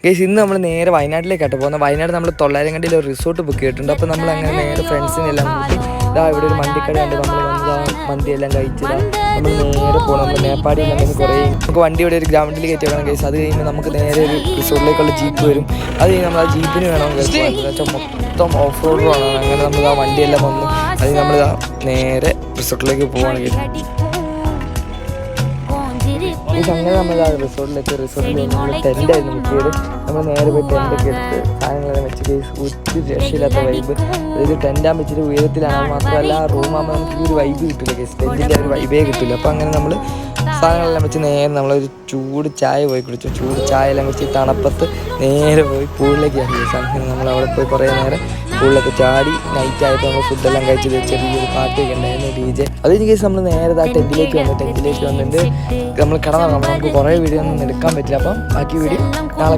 Guys ഇന്ന് നമ്മൾ നേരെ വയനാട്ടിലേക്കാട്ട് പോകുന്നത്. വയനാട് നമ്മൾ തൊള്ളായിരങ്കണ്ടിയിൽ ഒരു റിസോർട്ട് ബുക്ക് ചെയ്തിട്ടുണ്ട്. അപ്പോൾ നമ്മൾ അങ്ങനെ നേരെ ഫ്രണ്ട്സിനെല്ലാം കൂട്ടി ഇതാ ഇവിടെ ഒരു മന്തിക്കട ഉണ്ട്. നമ്മൾ വന്നതാ മന്തിയെല്ലാം കഴിച്ചതാ നമ്മൾ നേരെ പോകണം. നമ്മൾ മേപ്പാടിയിൽ അങ്ങനെ കുറേ നമുക്ക് വണ്ടി ഇവിടെ ഒരു ഗ്രൗണ്ടിൽ കയറ്റി വെക്കണം ഗൈസ്. അത് കഴിയുമ്പോൾ നമുക്ക് നേരെ ഒരു റിസോർട്ടിലേക്കുള്ള ജീപ്പ് വരും. അത് കഴിഞ്ഞ് നമ്മൾ ആ ജീപ്പിന് വേണം വെച്ചാൽ മൊത്തം ഓഫ് റോഡാണ്. അങ്ങനെ നമ്മൾ ആ വണ്ടിയെല്ലാം വന്നു അത് നമ്മൾ നേരെ റിസോർട്ടിലേക്ക് പോവുകയാണ് ഗൈസ്. അങ്ങനെ നമ്മൾ ആ റിസോർട്ടിലേക്ക് നമ്മൾ ടെൻ്റായിരുന്നു ബുക്ക് ചെയ്ത് നമ്മൾ നേരെ പോയി ടെൻ്റൊക്കെ എടുത്ത് സാധനങ്ങളെല്ലാം വെച്ച് കേസ് ഒരു രക്ഷയില്ലാത്ത വൈബ്. അതായത് ടെൻ്റാകുമ്പോൾ ഇച്ചിരി ഉയരത്തിലാണ്. അത് മാത്രമല്ല ആ റൂമാകുമ്പോൾ നമുക്ക് ഈ ഒരു വൈബ് കിട്ടില്ല കേസ്, ടെൻറ്റിൻ്റെ ഒരു വൈബേ കിട്ടില്ല. അപ്പോൾ അങ്ങനെ നമ്മൾ സാധനങ്ങളെല്ലാം വെച്ച് നേരെ നമ്മളൊരു ചൂട് ചായ പോയി കുടിച്ചു. ചൂട് ചായ എല്ലാം വെച്ച് തണുപ്പത്ത് നേരെ പോയി പൂളിലേക്ക് ഇറങ്ങി കേസ്. അങ്ങനെ നമ്മൾ അവിടെ പോയി കുറേ നേരം പൂളിലൊക്കെ ചാടി നൈറ്റ് ആയിട്ട് നമ്മൾ ഫുഡെല്ലാം കഴിച്ചത് ചെറിയൊരു പാട്ടൊക്കെ ഉണ്ടായിരുന്നു DJ. അത് കഴിഞ്ഞ് കേസ് നമ്മൾ നേരെ ആ ടെൻറ്റിലേക്ക് വന്നിട്ട് നമ്മൾ കിടന്നു. നമുക്ക് കുറേ വീഡിയോ ഒന്നും എടുക്കാൻ പറ്റില്ല. അപ്പം ബാക്കി വീഡിയോ നാളെ